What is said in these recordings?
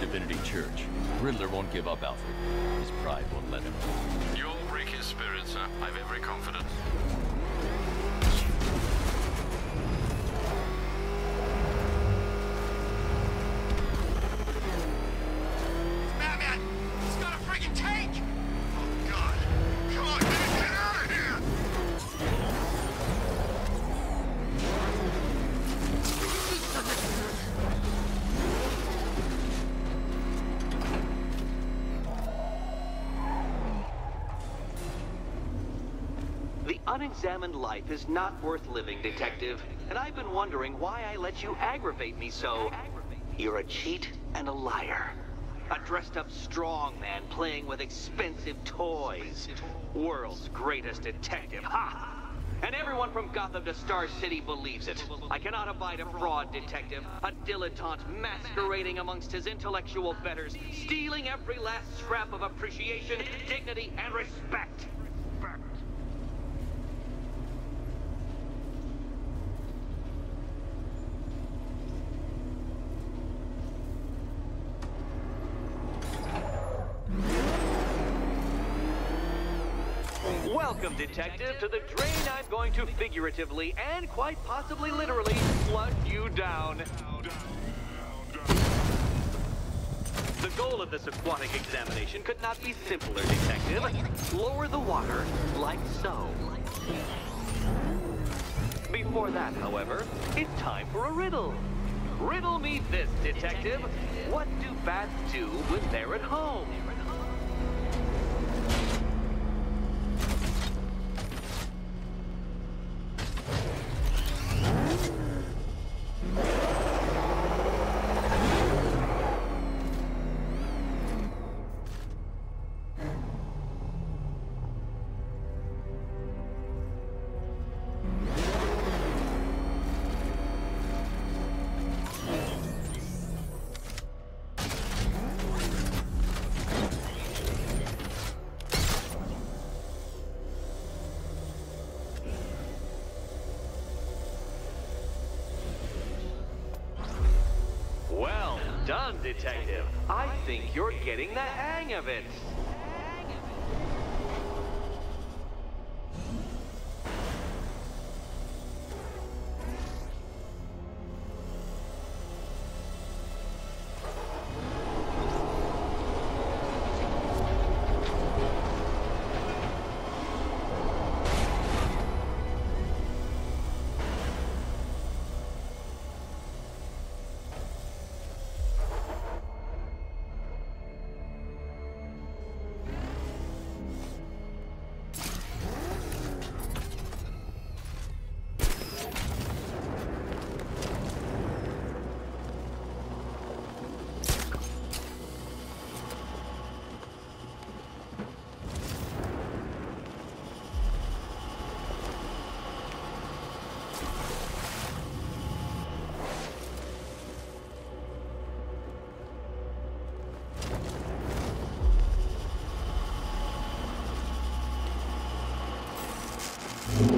Divinity Church. Riddler won't give up, Alfred. His pride won't let him. You'll break his spirit, sir. I've every confidence. Batman! He's got a friggin' tank! Oh, God. Come on, get out of here! The unexamined life is not worth living, Detective. And I've been wondering why I let you aggravate me so. You're a cheat and a liar. A dressed-up strongman playing with expensive toys. World's greatest detective, ha! And everyone from Gotham to Star City believes it. I cannot abide a fraud detective, a dilettante masquerading amongst his intellectual betters, stealing every last scrap of appreciation, dignity, and respect. Welcome, Detective, to the drain I'm going to figuratively and quite possibly literally flush you down. The goal of this aquatic examination could not be simpler, Detective. Lower the water, like so. Before that, however, it's time for a riddle. Riddle me this, Detective. What do bats do when they're at home? Well done, Detective. I think you're getting the hang of it.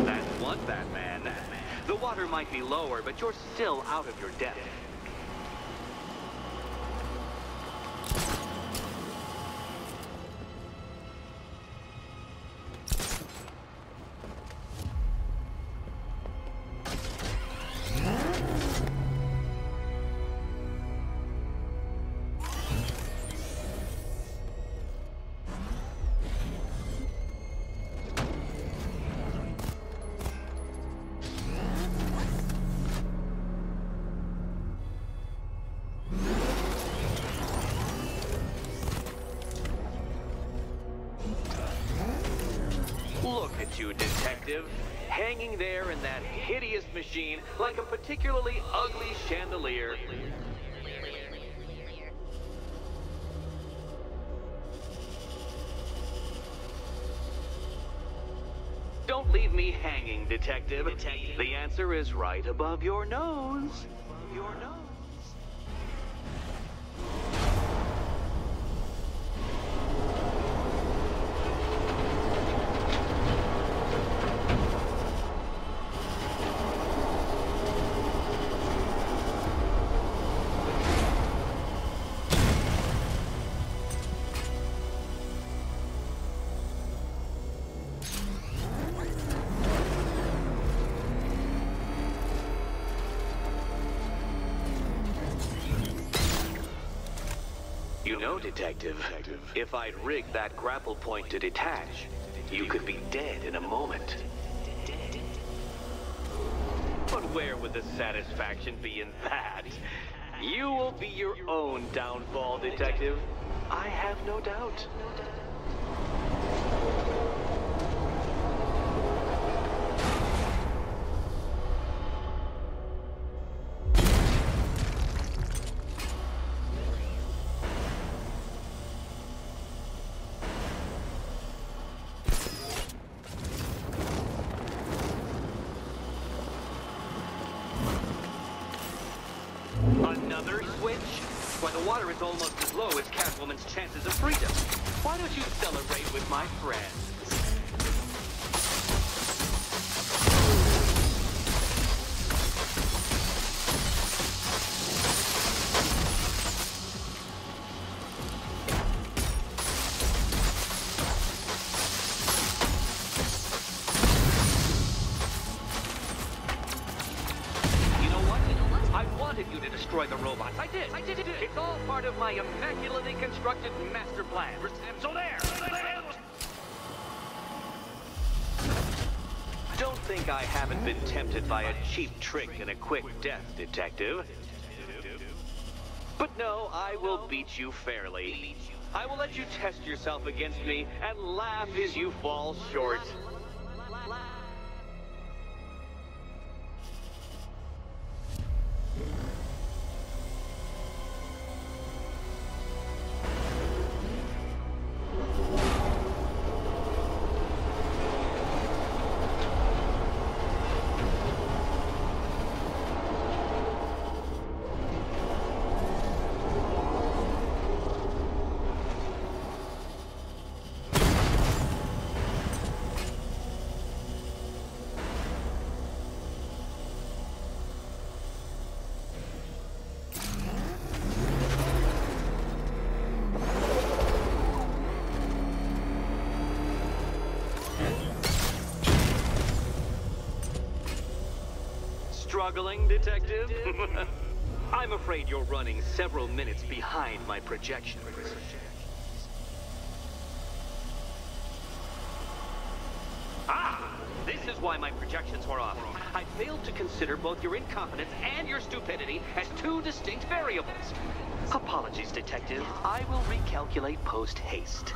That's one, Batman. The water might be lower, but you're still out of your depth. Look at you, Detective, hanging there in that hideous machine like a particularly ugly chandelier. Don't leave me hanging, Detective. The answer is right above your nose. Your nose. know, Detective, if I'd rigged that grapple point to detach, you could be dead in a moment. But where would the satisfaction be in that? You will be your own downfall, Detective. I have no doubt. Another switch? Why, the water is almost as low as Catwoman's chances of freedom. Why don't you celebrate with my friends? You to destroy the robots. I did. It's all part of my immaculately constructed master plan. So there. Don't think I haven't been tempted by a cheap trick and a quick death, Detective. But no, I will beat you fairly. I will let you test yourself against me and laugh as you fall short. Struggling, Detective? I'm afraid you're running several minutes behind my projections. Ah! This is why my projections were off. I failed to consider both your incompetence and your stupidity as two distinct variables. Apologies, Detective. I will recalculate post-haste.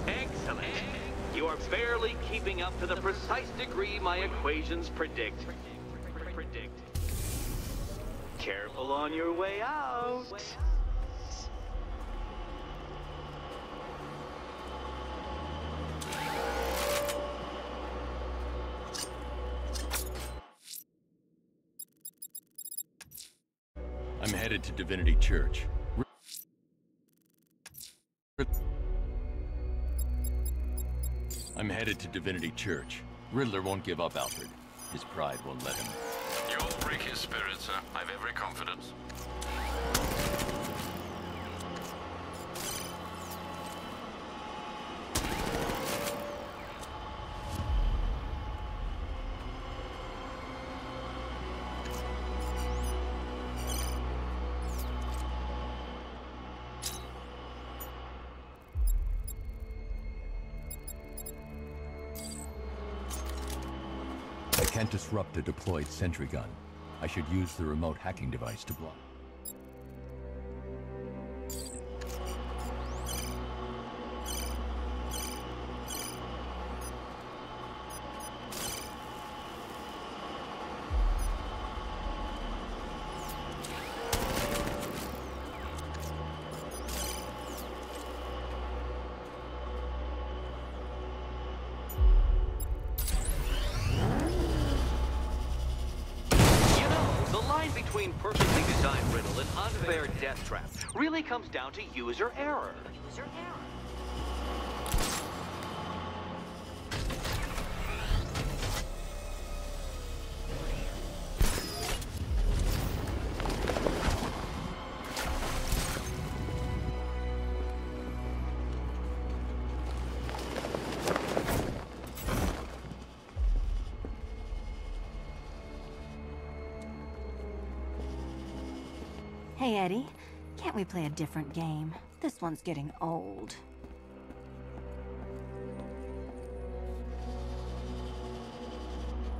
Excellent. You are barely keeping up to the precise degree my equations predict. Careful on your way out. I'm headed to Divinity Church. I'm headed to Divinity Church. Riddler won't give up, Alfred. His pride won't let him. You'll break his spirit, sir. I've every confidence. I can't disrupt a deployed sentry gun. I should use the remote hacking device to block. Between perfectly designed riddle and unfair death trap really comes down to user error. Hey, Eddie. Can't we play a different game? This one's getting old.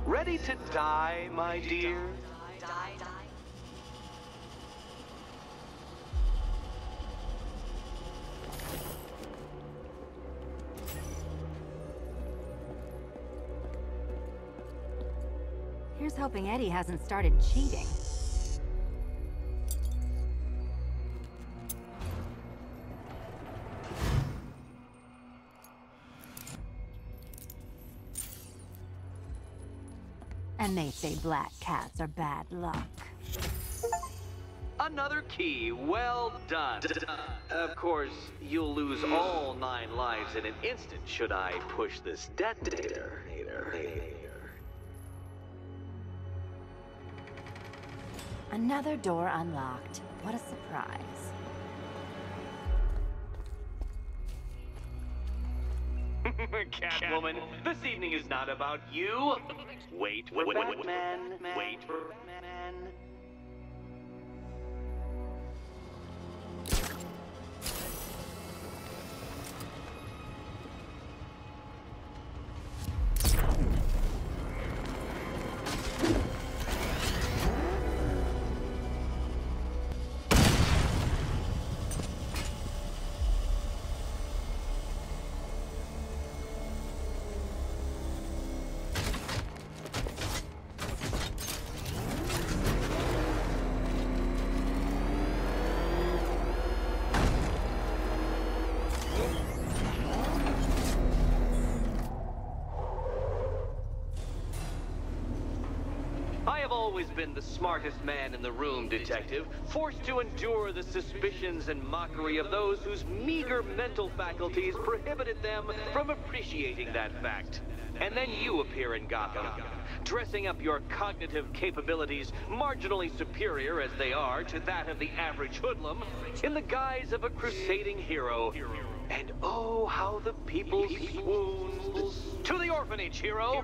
Ready to die, my dear? Here's hoping Eddie hasn't started cheating. And they say black cats are bad luck. Another key, well done. Of course, you'll lose all 9 lives in an instant should I push this detonator. Another door unlocked. What a surprise. Catwoman, this evening is not about you. Wait, Batman. Wait, Batman. I've always been the smartest man in the room, Detective, forced to endure the suspicions and mockery of those whose meager mental faculties prohibited them from appreciating that fact. And then you appear in Gotham, dressing up your cognitive capabilities, marginally superior as they are to that of the average hoodlum, in the guise of a crusading hero. And oh, how the people swoon. To the orphanage, hero!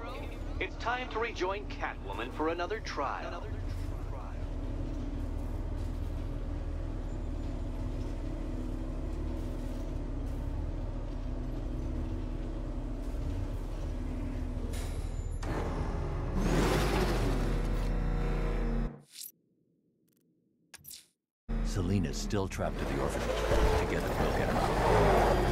It's time to rejoin Catwoman for another trial. Selina's still trapped at the orphanage. Together we'll get her out.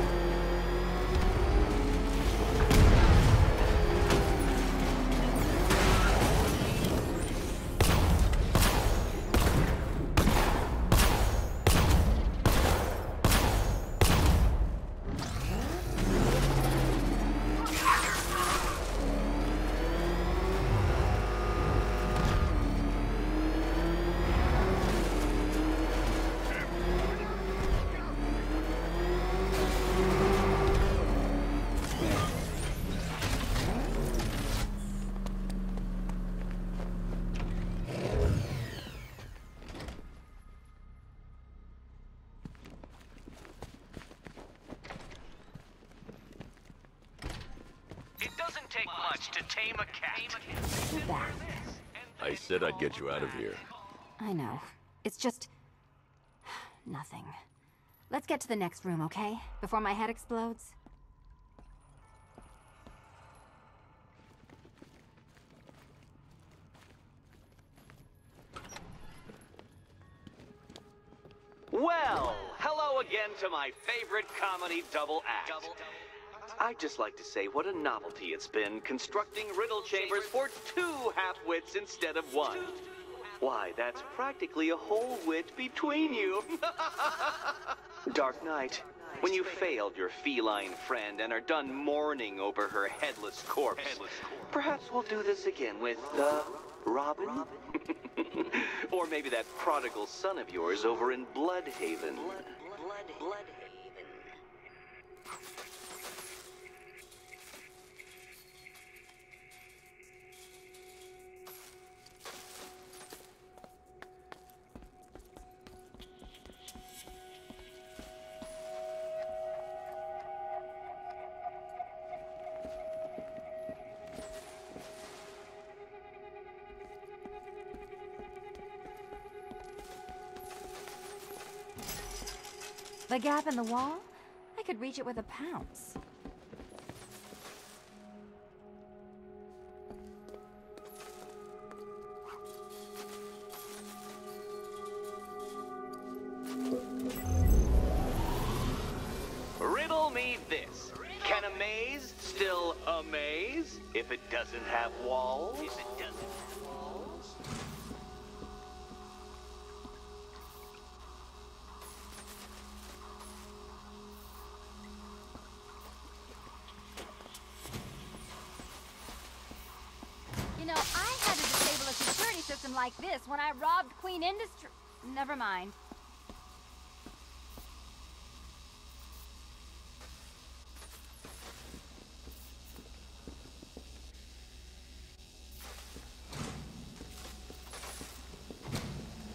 Take much to tame a cat. You're back. I said I'd get you out of here. I know. It's just... nothing. Let's get to the next room, okay? Before my head explodes. Well, hello again to my favorite comedy double act. I'd just like to say what a novelty it's been constructing riddle chambers for 2 half-wits instead of 1. Why, that's practically a whole wit between you. Dark Knight, when you failed your feline friend and are done mourning over her headless corpse, perhaps we'll do this again with, Robin? Or maybe that prodigal son of yours over in Bloodhaven. Bloodhaven. The gap in the wall? I could reach it with a pounce. Riddle me this. Can a maze still amaze if it doesn't have walls? You know, I had to disable a security system like this when I robbed Queen Industry. Never mind.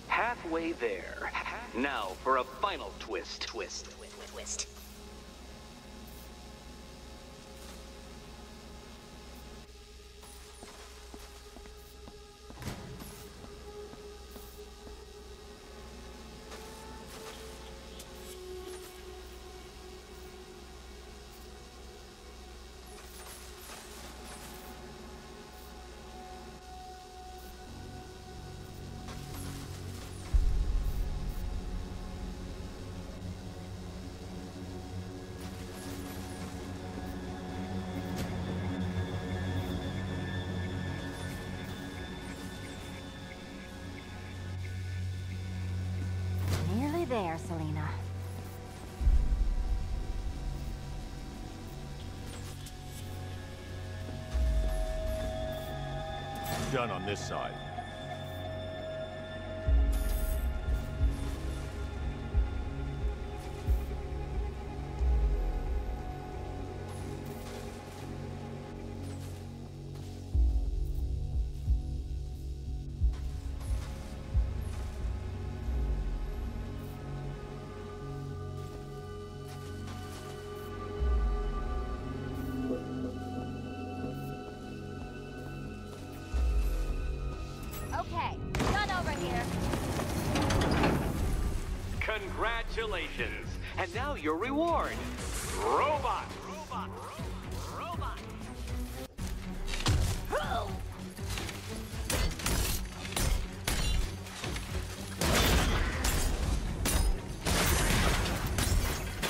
Halfway there. Now for a final twist. Twist. Nearly there, Selena. Done on this side. Okay, done over here. Congratulations. And now your reward. Robot.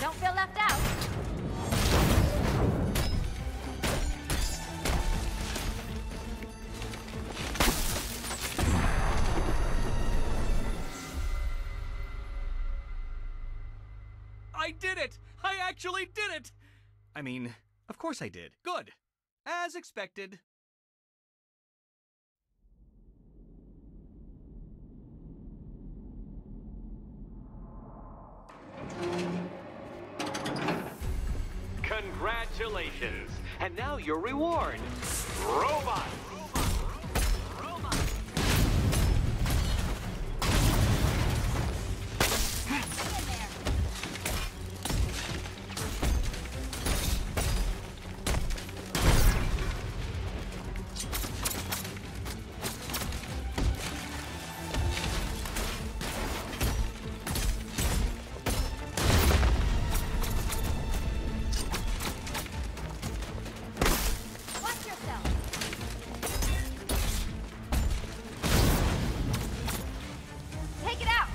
Don't feel left out. I did it! I actually did it! I mean, of course I did. Good. As expected. Congratulations. And now your reward. Robot. Watch yourself. Take it out.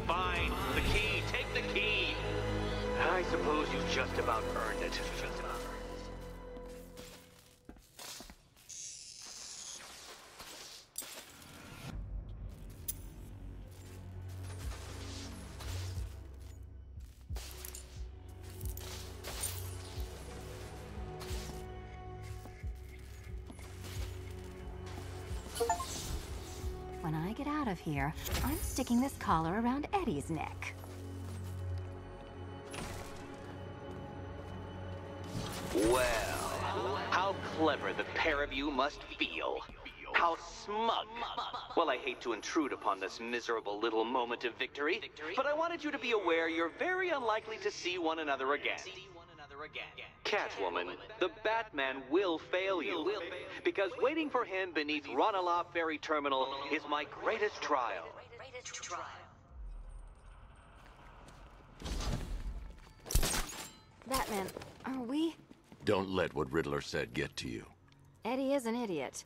Fine. The key. Take the key. I suppose you just about earned it. When I get out of here, I'm sticking this collar around Eddie's neck. Well, how clever the pair of you must feel. How smug. Well, I hate to intrude upon this miserable little moment of victory, but I wanted you to be aware you're very unlikely to see one another again. Catwoman, the Batman will fail you, because waiting for him beneath Ranelagh Ferry Terminal is my greatest trial. Batman, are we? Don't let what Riddler said get to you. Eddie is an idiot,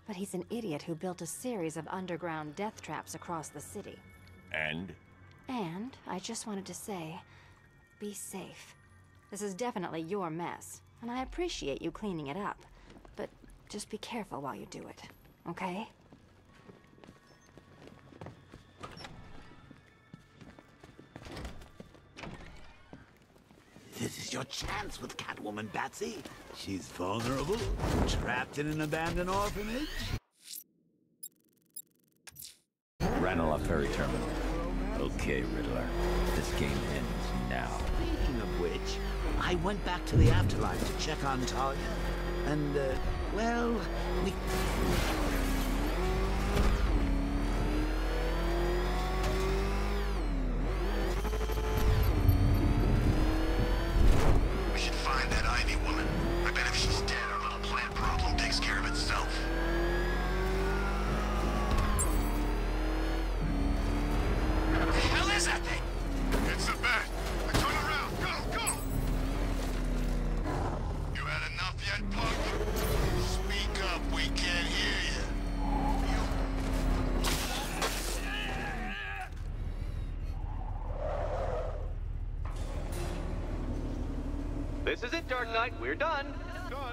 but he's an idiot who built a series of underground death traps across the city. And? And I just wanted to say, be safe. This is definitely your mess, and I appreciate you cleaning it up. But just be careful while you do it, okay? This is your chance with Catwoman, Batsy. She's vulnerable, trapped in an abandoned orphanage. Ranelagh Ferry Terminal. Okay, Riddler. This game ends now. Speaking of which, I went back to the afterlife to check on Talia. And, well, we... We should find that Ivy woman. I bet if she's dead, our little plant problem takes care of itself. What the hell is that thing? It's a bat. Turn around. Go, go! You had enough yet, punk? Speak up. We can't hear you. This is it, Dark Knight. We're done.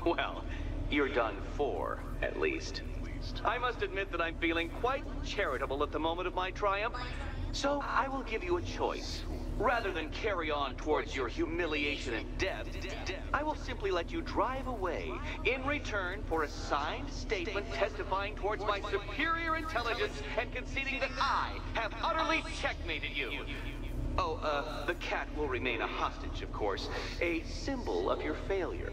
Well, you're done for, at least. I must admit that I'm feeling quite charitable at the moment of my triumph. So I will give you a choice. Rather than carry on towards your humiliation and death, I will simply let you drive away in return for a signed statement testifying towards my superior intelligence and conceding that I have utterly checkmated you. Oh, the cat will remain a hostage, of course. A symbol of your failure.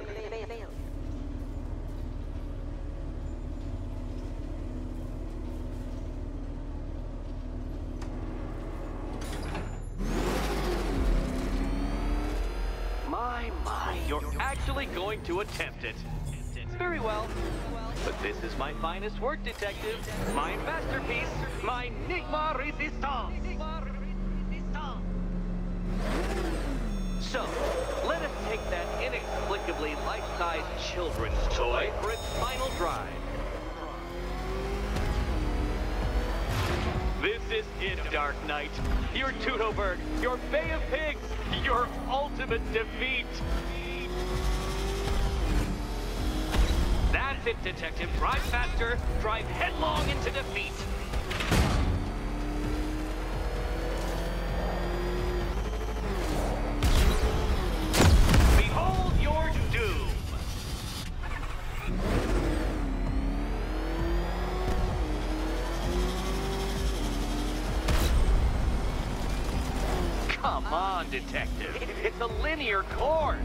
My, you're actually going to attempt it. Very well. But this is my finest work, detective. My masterpiece, my Enigma Resistance. So, let us take that inexplicably life-sized children's toy for its final drive. This is it, Dark Knight. Your Tudoberg, your Bay of Pigs, your ultimate defeat. That's it, detective. Drive faster, drive headlong into defeat. Behold your doom. Come on, detective. It's a linear course.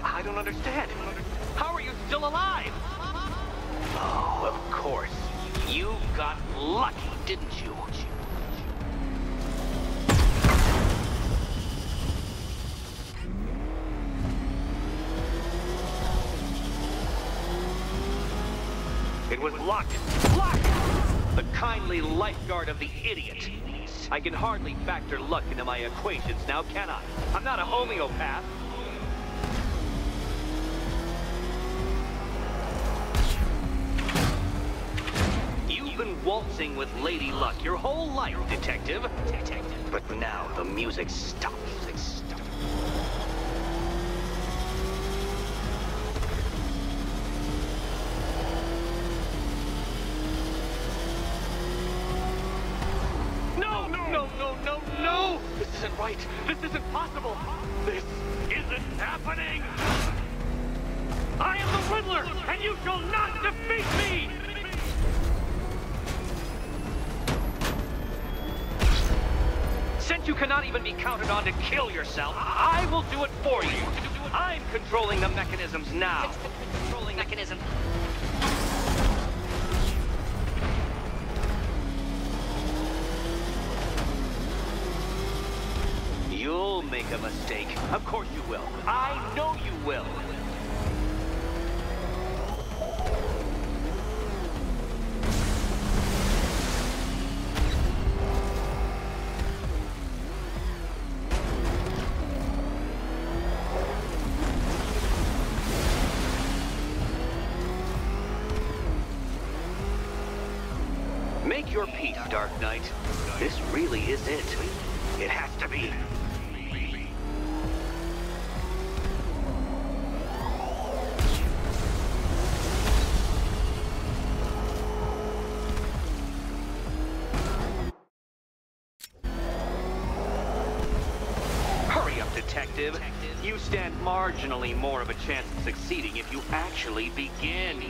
I don't understand. How are you still alive? Oh, of course. You got lucky, didn't you? It was luck. Luck! The kindly lifeguard of the idiot. I can hardly factor luck into my equations now, can I? I'm not a homeopath. You've been waltzing with Lady Luck your whole life, detective. But now the music stops. No! This isn't right. This isn't possible. This isn't happening. I am the Riddler, and you shall not defeat me! Since you cannot even be counted on to kill yourself, I will do it for you. I'm controlling the mechanisms now. Controlling mechanism. You'll make a mistake. Of course you will. I know you will. Make your peace, Dark Knight. This really is it. It has to be. Hurry up, Detective. You stand marginally more of a chance of succeeding if you actually begin.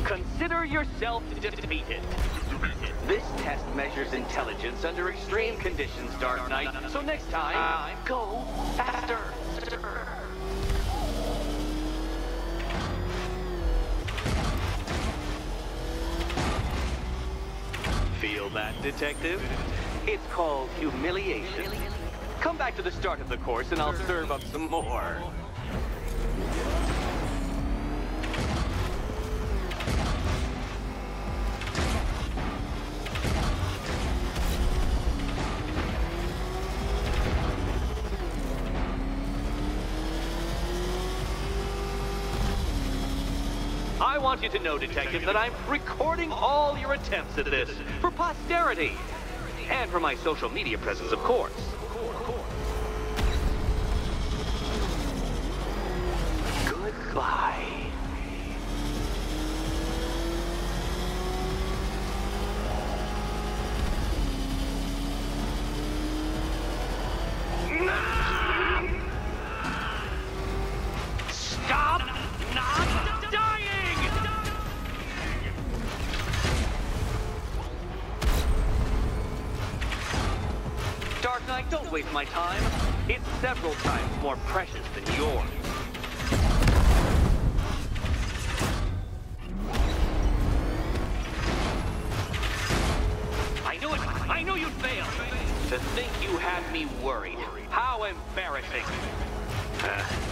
Consider yourself defeated. This test measures intelligence under extreme conditions, Dark Knight. So next time, go faster. Feel that, Detective? It's called humiliation. Come back to the start of the course and I'll serve up some more. I want you to know, Detective, that I'm recording all your attempts at this for posterity. And for my social media presence, of course. Goodbye. Stop not dying! Dark Knight, don't waste my time. It's several times more precious than yours. I knew it! I knew you'd fail! To think you had me worried. How embarrassing.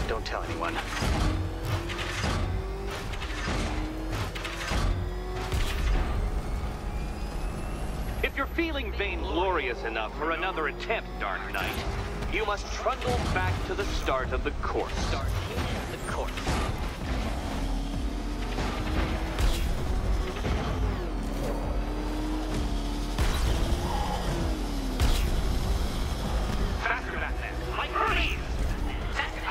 Don't tell anyone. If you're feeling vainglorious enough for another attempt, Dark Knight, you must trundle back to the start of the course. Start the course. Faster, Batman! Like Hermes!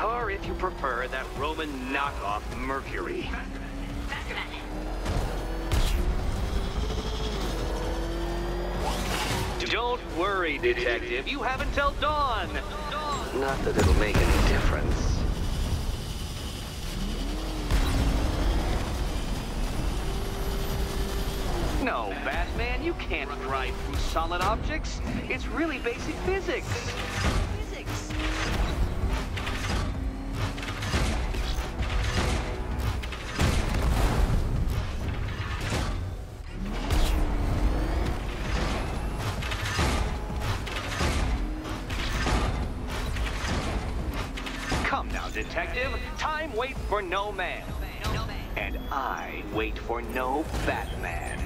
Or if you prefer, that Roman knockoff Mercury. Faster, Batman! Don't worry, Detective. You have until dawn. Not that it'll make any difference. No, Batman, you can't drive through solid objects. It's really basic physics. Come now, Detective. Time waits for no man. And I wait for no Batman.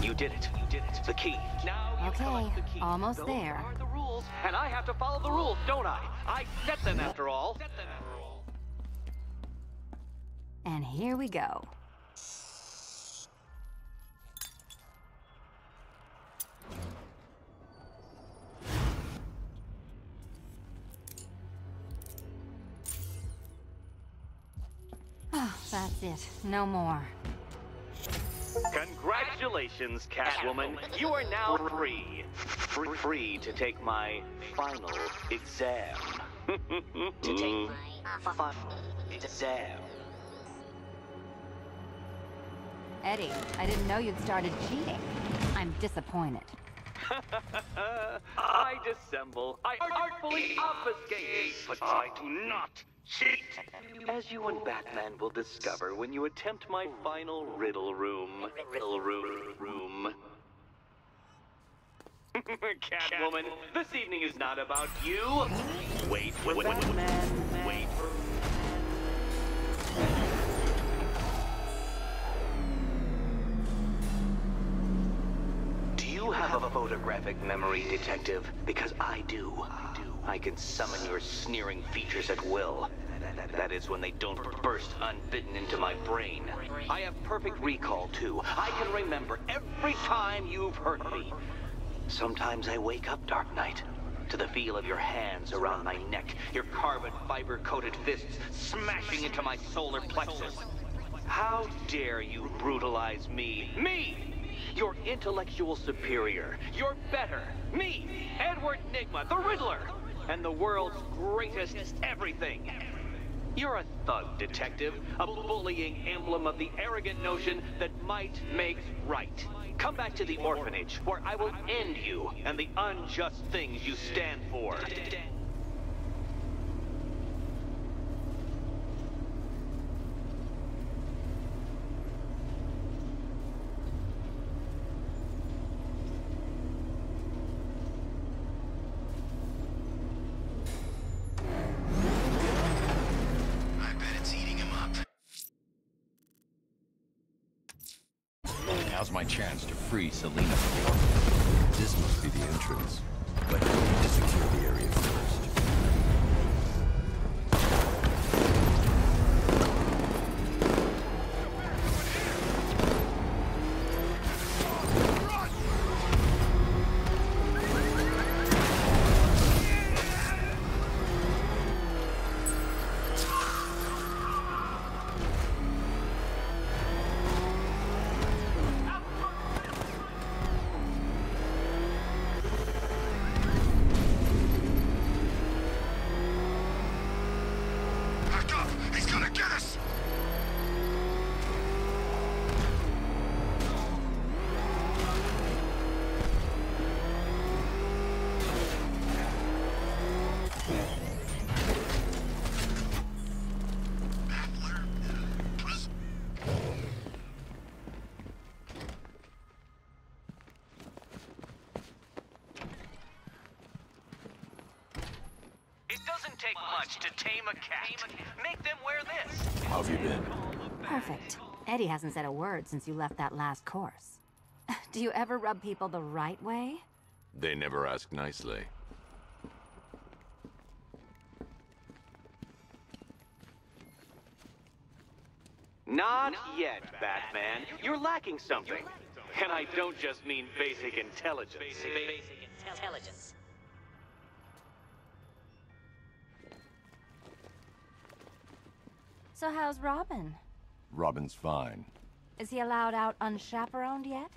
You did it. You did it. The key. Now you collect the key. Almost Those there. are the rules, and I have to follow the rules, don't I? I set them after all. And here we go. Oh, that's it. No more. Congratulations, Catwoman. You are now free. Free to take my final exam. To take my final exam. Eddie, I didn't know you'd started cheating. I'm disappointed. I dissemble. I artfully obfuscate. But I do not cheat. As you and Batman will discover when you attempt my final riddle room. Catwoman, this evening is not about you. Wait, Batman, wait for... Do you have a photographic memory, Detective? Because I do. I can summon your sneering features at will. That is when they don't burst unbidden into my brain. I have perfect recall, too. I can remember every time you've hurt me. Sometimes I wake up, Dark Knight, to the feel of your hands around my neck, your carbon fiber-coated fists smashing into my solar plexus. How dare you brutalize me? Me! Your intellectual superior. You're better. Me, Edward Nygma, the Riddler, and the world's greatest everything. You're a thug, Detective, a bullying emblem of the arrogant notion that might makes right. Come back to the orphanage, where I will end you and the unjust things you stand for. Now's my chance to free Selina. This must be the entrance. But I need to secure the area first. Take much to tame a cat. Make them wear this. How have you been? Perfect. Eddie hasn't said a word since you left that last course. Do you ever rub people the right way? They never ask nicely. Not yet, Batman. You're lacking something. And I don't just mean basic intelligence. Basic intelligence. So how's Robin? Robin's fine. Is he allowed out unchaperoned yet?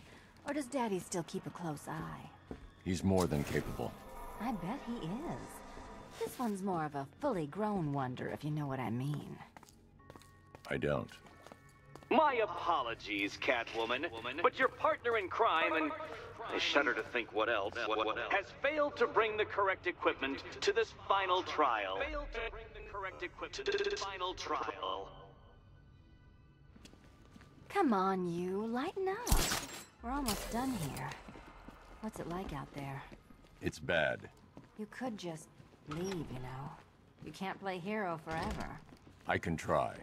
Or does Daddy still keep a close eye? He's more than capable. I bet he is. This one's more of a fully grown wonder, if you know what I mean. I don't. My apologies, Catwoman, but your partner in crime, and I shudder to think what else, has failed to bring the correct equipment to this final trial. Come on, you. Lighten up. We're almost done here. What's it like out there? It's bad. You could just leave, you know. You can't play hero forever. I can try.